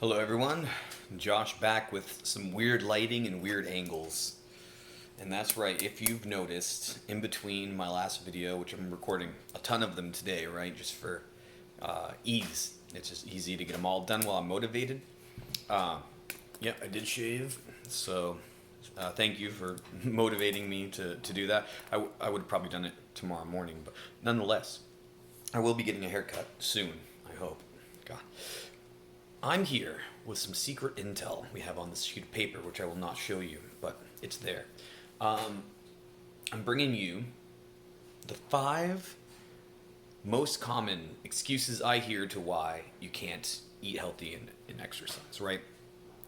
Hello everyone, Josh back with some weird lighting and weird angles. And that's right, if you've noticed, in between my last video, which I'm recording a ton of them today, right, just for ease. It's just easy to get them all done while I'm motivated. Uh, yeah, I did shave, so thank you for motivating me to do that. I would have probably done it tomorrow morning, but nonetheless, I will be getting a haircut soon, I hope. God. I'm here with some secret intel we have on this sheet of paper, which I will not show you, but it's there. I'm bringing you the 5 most common excuses I hear to why you can't eat healthy and exercise, right?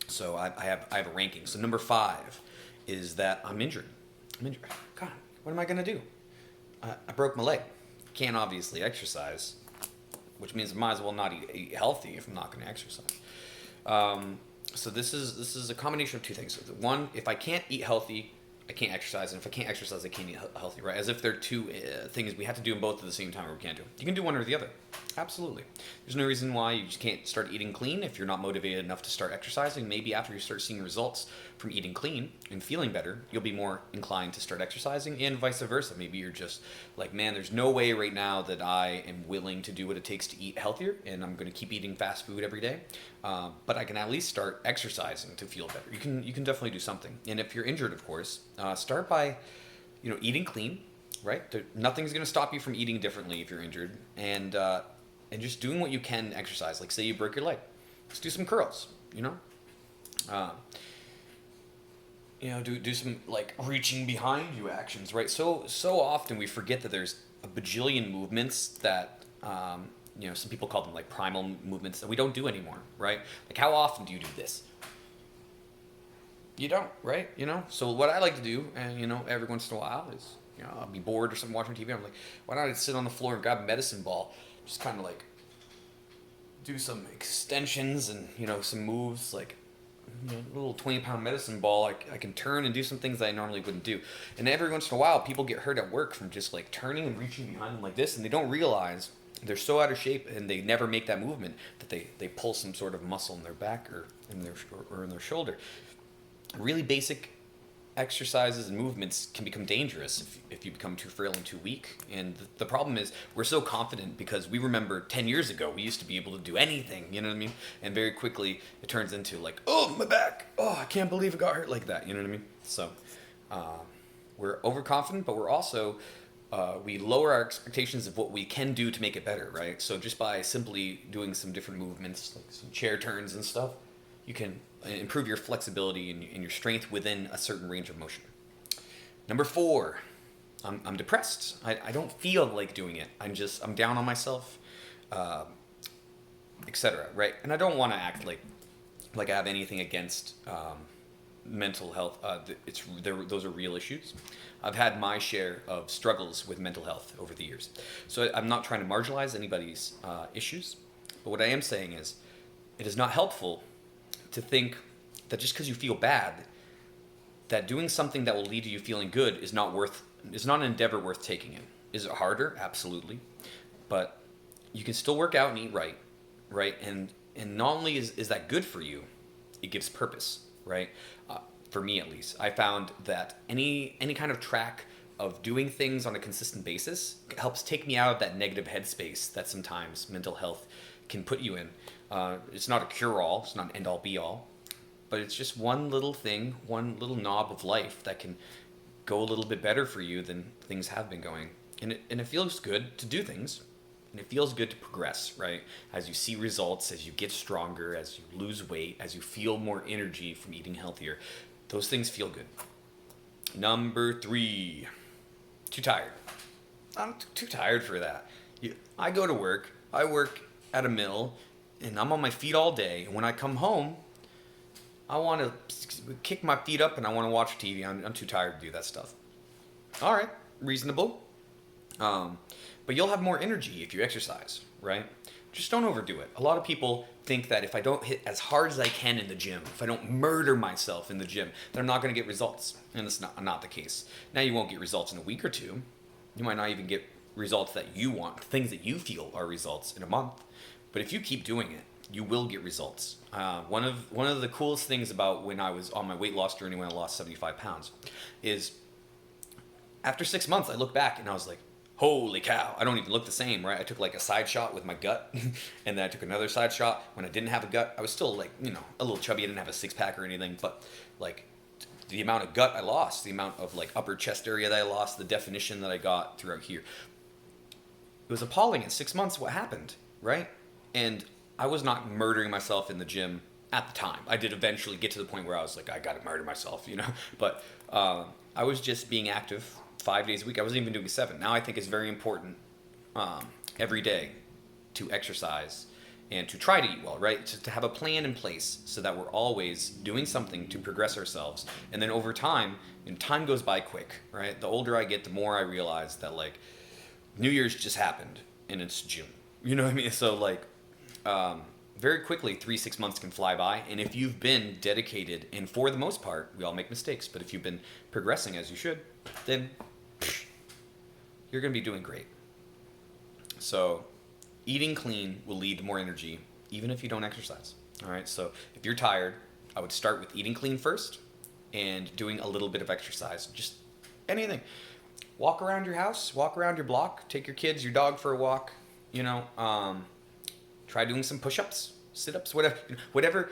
So I have a ranking. So number 5 is that I'm injured. I'm injured. God, what am I gonna do? I broke my leg. Can't obviously exercise, which means I might as well not eat healthy if I'm not going to exercise. So this is a combination of two things. So one, if I can't eat healthy, I can't exercise, and if I can't exercise, I can't eat healthy, right? As if they're two things we have to do them both at the same time, or we can't do. You can do one or the other. Absolutely. There's no reason why you just can't start eating clean if you're not motivated enough to start exercising. Maybe after you start seeing results from eating clean and feeling better, you'll be more inclined to start exercising, and vice versa. Maybe you're just like, man, there's no way right now that I am willing to do what it takes to eat healthier, and I'm going to keep eating fast food every day. But I can at least start exercising to feel better. You can definitely do something. And if you're injured, of course, start by, eating clean. Right? Nothing's going to stop you from eating differently if you're injured, and just doing what you can exercise. Like say you broke your leg, just do some curls. Do some like reaching behind you actions. Right? So often we forget that there's a bajillion movements that some people call them like primal movements that we don't do anymore. Right? Like how often do you do this? You don't, right? So what I like to do, and every once in a while is, I'll be bored or something watching TV. I'm like, why not I sit on the floor and grab a medicine ball, just kind of like do some extensions and some moves, like a little 20-pound medicine ball. I can turn and do some things that I normally wouldn't do. And every once in a while, people get hurt at work from just like turning and reaching behind them like this, and they don't realize they're so out of shape and they never make that movement that they pull some sort of muscle in their back or in their shoulder. Really basic exercises and movements can become dangerous if you become too frail and too weak. And the problem is we're so confident because we remember 10 years ago we used to be able to do anything, you know what I mean? And very quickly it turns into like, oh, my back, oh, I can't believe it got hurt like that, you know what I mean? So we're overconfident, but we're also we lower our expectations of what we can do to make it better, right? So just by simply doing some different movements, like some chair turns and stuff, you can improve your flexibility and your strength within a certain range of motion. Number 4, I'm depressed. I don't feel like doing it. I'm down on myself, etc. Right? And I don't want to act like I have anything against mental health. Those are real issues. I've had my share of struggles with mental health over the years. So I'm not trying to marginalize anybody's issues. But what I am saying is it is not helpful to think that just because you feel bad, that doing something that will lead to you feeling good is not an endeavor worth taking in. Is it harder? Absolutely. But you can still work out and eat right? And not only is that good for you, it gives purpose, right? For me at least, I found that any kind of track of doing things on a consistent basis helps take me out of that negative headspace that sometimes mental health can put you in. It's not a cure-all, it's not an end-all be-all, but it's just one little thing, one little knob of life that can go a little bit better for you than things have been going. And it feels good to do things, and it feels good to progress, right? As you see results, as you get stronger, as you lose weight, as you feel more energy from eating healthier, those things feel good. Number 3, too tired. I'm too tired for that. I go to work, I work at a mill, and I'm on my feet all day. And when I come home, I want to kick my feet up and I want to watch TV. I'm too tired to do that stuff. All right, reasonable. But you'll have more energy if you exercise, right? Just don't overdo it. A lot of people think that if I don't hit as hard as I can in the gym, if I don't murder myself in the gym, then I'm not going to get results. And it's not the case. Now you won't get results in a week or two. You might not even get results that you want, things that you feel are results in a month. But if you keep doing it, you will get results. One of the coolest things about when I was on my weight loss journey, when I lost 75 pounds, is after 6 months I look back and I was like, holy cow, I don't even look the same, right? I took like a side shot with my gut, and then I took another side shot when I didn't have a gut. I was still like, a little chubby. I didn't have a six pack or anything, but like the amount of gut I lost, the amount of like upper chest area that I lost, the definition that I got throughout here, it was appalling. In 6 months, what happened, right? And I was not murdering myself in the gym at the time. I did eventually get to the point where I was like, I gotta murder myself, but I was just being active 5 days a week. I wasn't even doing 7. Now I think it's very important every day to exercise and to try to eat well, right? To have a plan in place so that we're always doing something to progress ourselves. And then over time, and time goes by quick, right? The older I get, the more I realize that like New Year's just happened and it's June. You know what I mean? So like very quickly, 3-6 months can fly by. And if you've been dedicated, and for the most part, we all make mistakes, but if you've been progressing as you should, then you're going to be doing great. So eating clean will lead to more energy, even if you don't exercise. All right. So if you're tired, I would start with eating clean first and doing a little bit of exercise. Just anything. Walk around your house, walk around your block, take your kids, your dog for a walk, try doing some push-ups, sit-ups, whatever.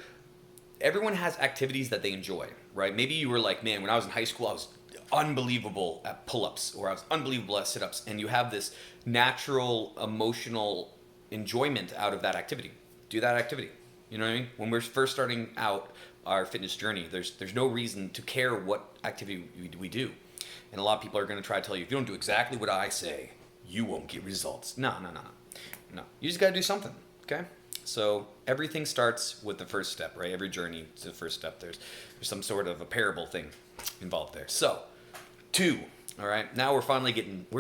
Everyone has activities that they enjoy, right? Maybe you were like, man, when I was in high school, I was unbelievable at pull-ups, or I was unbelievable at sit-ups, and you have this natural emotional enjoyment out of that activity. Do that activity. You know what I mean? When we're first starting out our fitness journey, there's no reason to care what activity we do. And a lot of people are going to try to tell you, if you don't do exactly what I say, you won't get results. No. You just got to do something, okay? So everything starts with the first step, right? Every journey is the first step. There's some sort of a parable thing involved there. So 2, all right? Now we're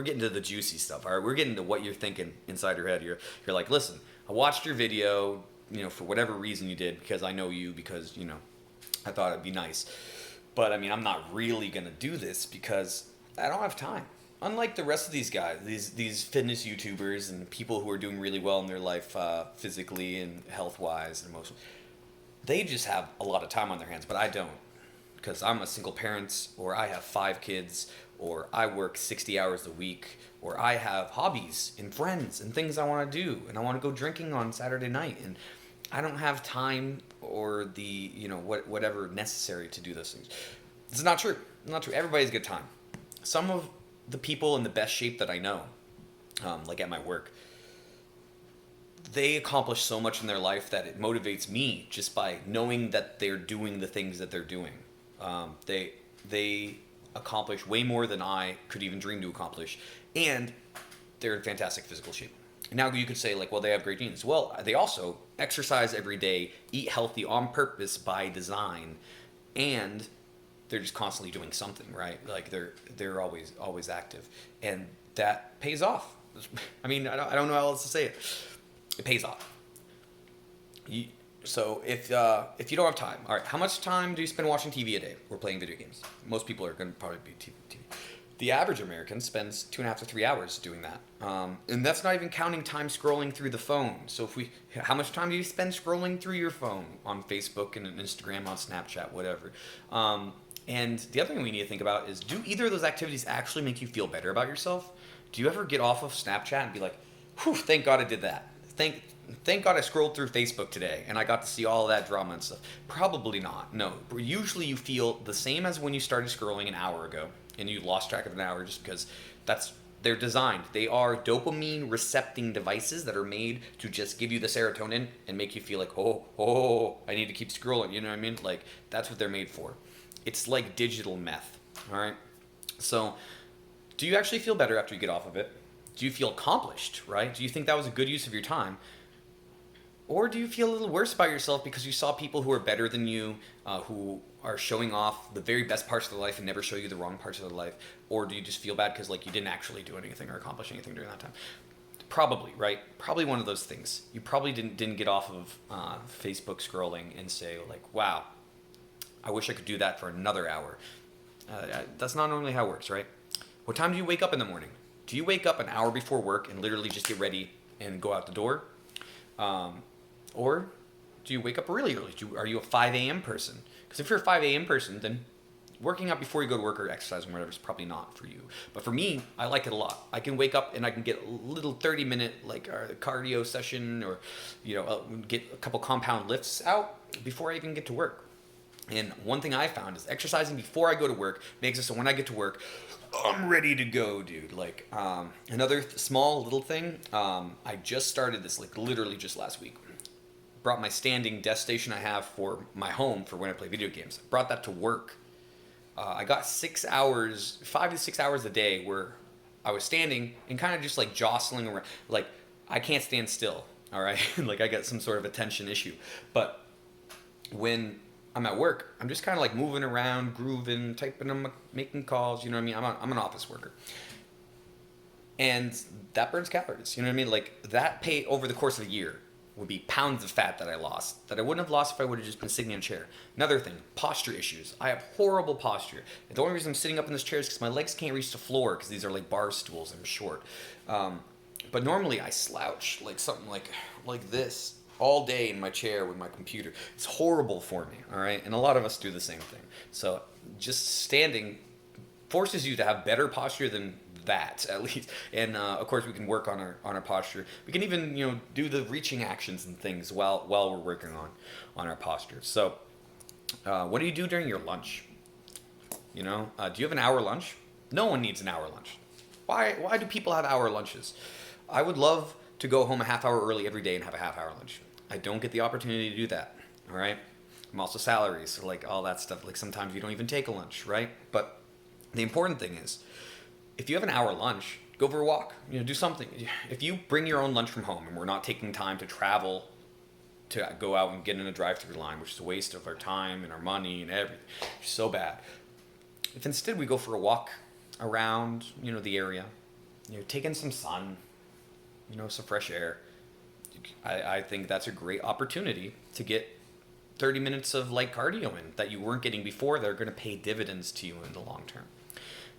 getting to the juicy stuff, all right? We're getting to what you're thinking inside your head. You're like, listen, I watched your video, for whatever reason you did, because I know you, because, I thought it'd be nice. But I mean, I'm not really going to do this because I don't have time. Unlike the rest of these guys, these fitness YouTubers and people who are doing really well in their life physically and health-wise and emotionally, they just have a lot of time on their hands, but I don't, because I'm a single parent, or I have 5 kids, or I work 60 hours a week, or I have hobbies and friends and things I want to do, and I want to go drinking on Saturday night, and I don't have time or the, whatever necessary to do those things. It's not true. Not true. Everybody's got time. Some of the people in the best shape that I know, like at my work, they accomplish so much in their life that it motivates me just by knowing that they're doing the things that they're doing. They accomplish way more than I could even dream to accomplish, and they're in fantastic physical shape. Now you could say, like, well, they have great genes. Well, they also exercise every day, eat healthy on purpose by design, and they're just constantly doing something, right? Like they're always active, and that pays off. I mean, I don't know how else to say it. It pays off. So if you don't have time, all right, how much time do you spend watching TV a day or playing video games? Most people are going to probably be TV. The average American spends 2.5 to 3 hours doing that, and that's not even counting time scrolling through the phone. So how much time do you spend scrolling through your phone on Facebook and Instagram, on Snapchat, whatever? And the other thing we need to think about is, do either of those activities actually make you feel better about yourself? Do you ever get off of Snapchat and be like, whew, thank God I did that. Thank God I scrolled through Facebook today and I got to see all of that drama and stuff. Probably not. No. Usually you feel the same as when you started scrolling an hour ago and you lost track of an hour, just because they're designed. They are dopamine recepting devices that are made to just give you the serotonin and make you feel like, oh, I need to keep scrolling. You know what I mean? Like, that's what they're made for. It's like digital meth. All right. So do you actually feel better after you get off of it? Do you feel accomplished, right? Do you think that was a good use of your time? Or do you feel a little worse about yourself because you saw people who are better than you, who are showing off the very best parts of their life and never show you the wrong parts of their life? Or do you just feel bad because, like, you didn't actually do anything or accomplish anything during that time? Probably, right? Probably one of those things. You probably didn't get off of Facebook scrolling and say, like, wow, I wish I could do that for another hour. That's not normally how it works, right? What time do you wake up in the morning? Do you wake up an hour before work and literally just get ready and go out the door? Or Do you wake up really early? Are you a 5 a.m. person? Because if you're a 5 a.m. person, then working out before you go to work or exercising or whatever is probably not for you. But for me, I like it a lot. I can wake up and I can get a little 30-minute like cardio session, or get a couple compound lifts out before I even get to work. And one thing I found is exercising before I go to work makes it so when I get to work, I'm ready to go, dude. Like another small little thing, I just started this like literally just last week. Brought my standing desk station I have for my home for when I play video games. Brought that to work. I got 6 hours, 5 to 6 hours a day where I was standing and kind of just like jostling around. Like I can't stand still, all right? Like I got some sort of attention issue. But when I'm at work, I'm just kind of like moving around, grooving, typing, making calls. You know what I mean? I'm an office worker. And that burns calories. You know what I mean? Like that pay over the course of a year would be pounds of fat that I lost, that I wouldn't have lost if I would have just been sitting in a chair. Another thing, posture issues. I have horrible posture. The only reason I'm sitting up in this chair is because my legs can't reach the floor because these are like bar stools. I'm short. But normally I slouch like something like this all day in my chair with my computer. It's horrible for me, all right? And a lot of us do the same thing. So just standing forces you to have better posture than that, at least. And of course we can work on our posture. We can even do the reaching actions and things while we're working on our posture. So what do you do during your lunch? Do you have an hour lunch? No one needs an hour lunch. Why do people have hour lunches? I would love to go home a half hour early every day and have a half hour lunch. I don't get the opportunity to do that, all right? I'm also salary, so like all that stuff, like sometimes you don't even take a lunch, right? But the important thing is, if you have an hour lunch, go for a walk. Do something. If you bring your own lunch from home and we're not taking time to travel to go out and get in a drive-through line, which is a waste of our time and our money and everything, it's so bad. If instead we go for a walk around, the area, take in some sun, some fresh air, I think that's a great opportunity to get 30 minutes of light cardio in that you weren't getting before that are going to pay dividends to you in the long term.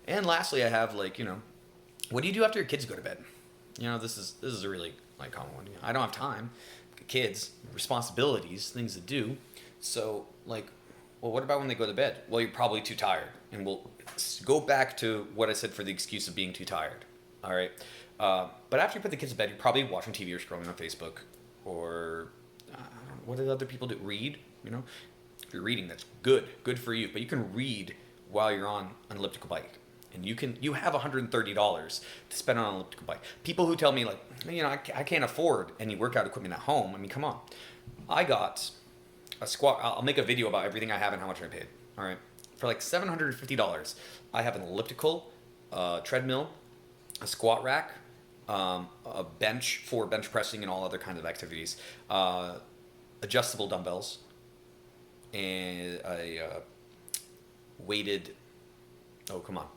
And lastly, I have what do you do after your kids go to bed? This is a really common one. I don't have time. Kids, responsibilities, things to do. So what about when they go to bed? Well, you're probably too tired. And we'll go back to what I said for the excuse of being too tired. All right. But after you put the kids to bed, you're probably watching TV or scrolling on Facebook, or what did other people do? Read. If you're reading, that's good for you. But you can read while you're on an elliptical bike. And you have $130 to spend on an elliptical bike. People who tell me I can't afford any workout equipment at home. I mean, come on. I got a squat. I'll make a video about everything I have and how much I paid. All right, for like $750, I have an elliptical, treadmill, a squat rack, a bench for bench pressing and all other kinds of activities, adjustable dumbbells, and a weighted. Oh, come on.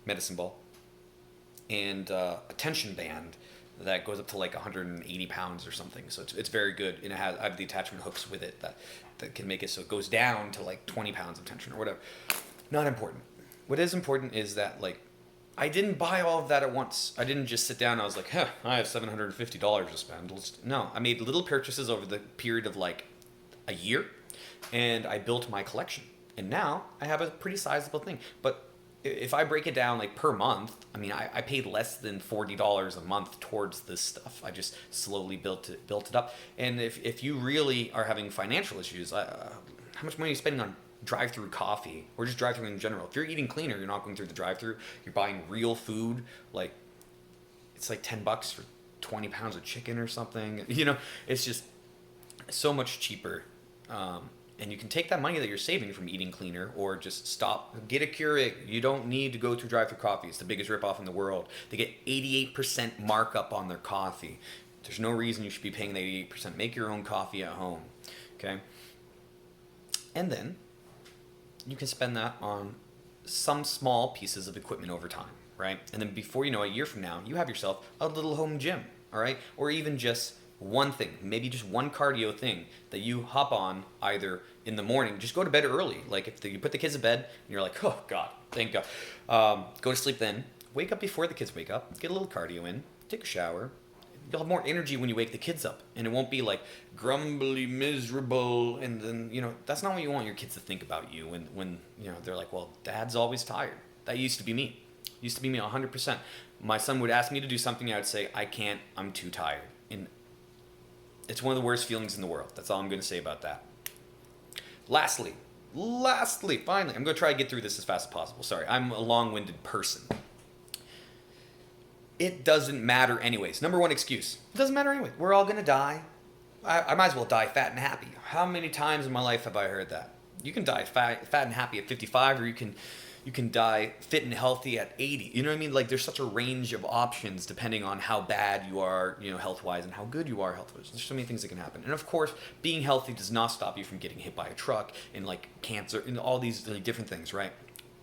Medicine ball, and a tension band that goes up to like 180 pounds or something. So it's very good, and I have the attachment hooks with it that can make it so it goes down to like 20 pounds of tension or whatever. Not important. What is important is that I didn't buy all of that at once. I didn't just sit down and I was like, I have $750 to spend. No, I made little purchases over the period of like a year, and I built my collection. And now I have a pretty sizable thing. But if I break it down per month, I mean, I paid less than $40 a month towards this stuff. I just slowly built it up. And if you really are having financial issues, how much money are you spending on drive-through coffee or just drive-through in general? If you're eating cleaner, you're not going through the drive-through. You're buying real food. It's like $10 for 20 pounds of chicken or something. It's just so much cheaper. And you can take that money that you're saving from eating cleaner or just stop, get a Keurig. You don't need to go through drive-through coffee. It's the biggest ripoff in the world. They get 88% markup on their coffee. There's no reason you should be paying the 88%. Make your own coffee at home, okay? And then you can spend that on some small pieces of equipment over time, right? And then before you know, a year from now, you have yourself a little home gym, all right? Or even just one thing, maybe just one cardio thing that you hop on either in the morning. Just go to bed early. If you put the kids to bed and you're like, oh God, thank God. Go to sleep then. Wake up before the kids wake up. Get a little cardio in. Take a shower. you'll have more energy when you wake the kids up, and it won't be like grumbly, miserable, and then, that's not what you want your kids to think about you when they're like, well, dad's always tired. That used to be me. Used to be me 100%. My son would ask me to do something, I would say, I can't, I'm too tired. And it's one of the worst feelings in the world. That's all I'm going to say about that. Lastly, finally, I'm going to try to get through this as fast as possible. Sorry, I'm a long-winded person. It doesn't matter anyways. Number one excuse. It doesn't matter anyway. We're all going to die. I might as well die fat and happy. How many times in my life have I heard that? You can die fat and happy at 55, or you can die fit and healthy at 80. You know what I mean? Like, there's such a range of options depending on how bad you are, health-wise, and how good you are health-wise. There's so many things that can happen. And of course, being healthy does not stop you from getting hit by a truck and like cancer and all these really different things, right?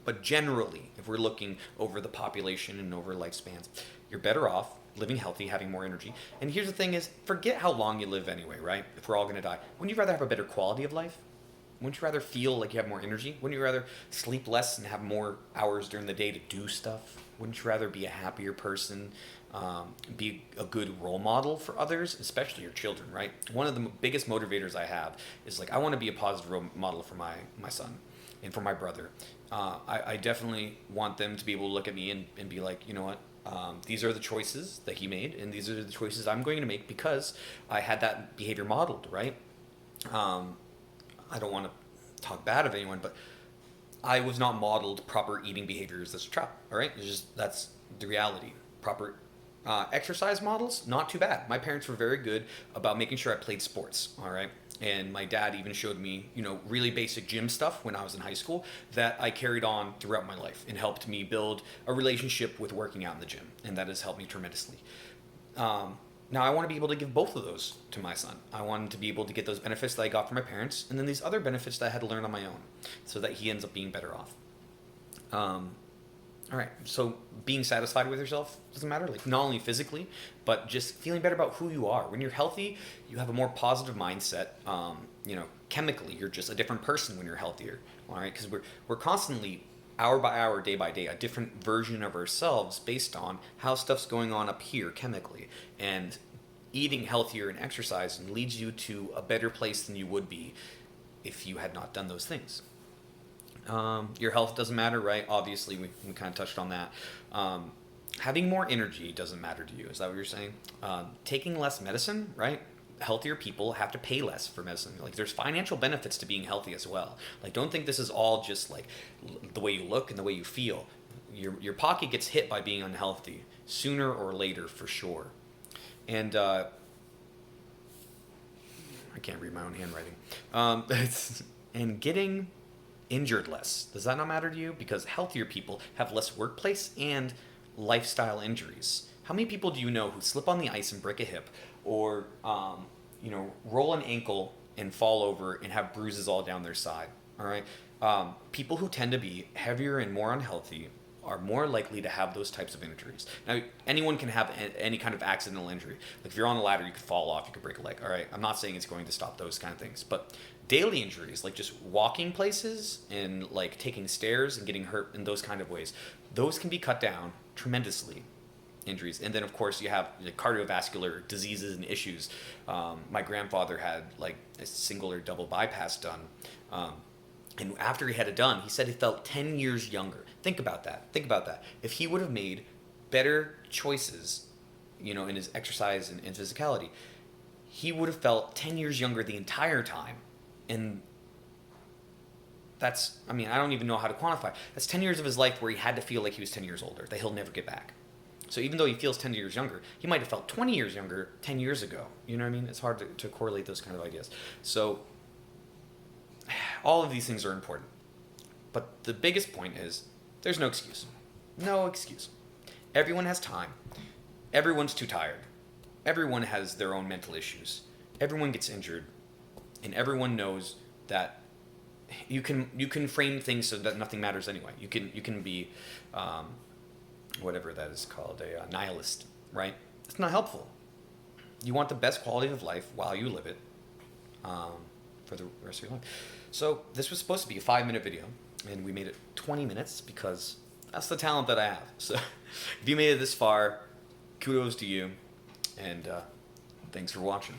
But generally, if we're looking over the population and over lifespans, you're better off living healthy, having more energy. And here's the thing is, forget how long you live anyway, right? If we're all going to die. Wouldn't you rather have a better quality of life? Wouldn't you rather feel like you have more energy? Wouldn't you rather sleep less and have more hours during the day to do stuff? Wouldn't you rather be a happier person, be a good role model for others, especially your children, right? One of the biggest motivators I have is like, I want to be a positive role model for my son and for my brother. I definitely want them to be able to look at me and be like, you know what? These are the choices that he made, and these are the choices I'm going to make because I had that behavior modeled, right? I don't want to talk bad of anyone, but I was not modeled proper eating behaviors as a child, all right? That's the reality. Proper exercise models, not too bad. My parents were very good about making sure I played sports, all right? And my dad even showed me, really basic gym stuff when I was in high school that I carried on throughout my life and helped me build a relationship with working out in the gym. And that has helped me tremendously. Now I want to be able to give both of those to my son. I want him to be able to get those benefits that I got from my parents, and then these other benefits that I had to learn on my own, so that he ends up being better off. All right, so being satisfied with yourself doesn't matter, like not only physically, but just feeling better about who you are. When you're healthy, you have a more positive mindset. Chemically, you're just a different person when you're healthier. All right, because we're constantly, hour by hour, day by day, a different version of ourselves based on how stuff's going on up here chemically. And eating healthier and exercising leads you to a better place than you would be if you had not done those things. Your health doesn't matter, right? Obviously, we kind of touched on that. Having more energy doesn't matter to you. Is that what you're saying? Taking less medicine, right? Healthier people have to pay less for medicine. Like, there's financial benefits to being healthy as well. Like, don't think this is all just like the way you look and the way you feel. Your pocket gets hit by being unhealthy sooner or later, for sure. And I can't read my own handwriting. And getting injured less. Does that not matter to you? Because healthier people have less workplace and lifestyle injuries. How many people do you know who slip on the ice and break a hip, or roll an ankle and fall over and have bruises all down their side? All right. People who tend to be heavier and more unhealthy are more likely to have those types of injuries. Now, anyone can have any kind of accidental injury. Like, if you're on a ladder, you could fall off, you could break a leg. All right, I'm not saying it's going to stop those kind of things, but daily injuries, like just walking places and like taking stairs and getting hurt in those kind of ways, those can be cut down tremendously. Injuries. And then of course you have the cardiovascular diseases and issues. My grandfather had like a single or double bypass done. And after he had it done, he said he felt 10 years younger. Think about that. If he would have made better choices, in his exercise and in physicality, he would have felt 10 years younger the entire time. And that's, I don't even know how to quantify. That's 10 years of his life where he had to feel like he was 10 years older, that he'll never get back. So even though he feels 10 years younger, he might have felt 20 years younger 10 years ago. You know what I mean? It's hard to correlate those kind of ideas. So all of these things are important. But the biggest point is there's no excuse. No excuse. Everyone has time. Everyone's too tired. Everyone has their own mental issues. Everyone gets injured. And everyone knows that you can frame things so that nothing matters anyway. You can be whatever that is called, a nihilist, right? It's not helpful. You want the best quality of life while you live it for the rest of your life. So this was supposed to be a 5-minute video, and we made it 20 minutes because that's the talent that I have. So if you made it this far, kudos to you. And thanks for watching.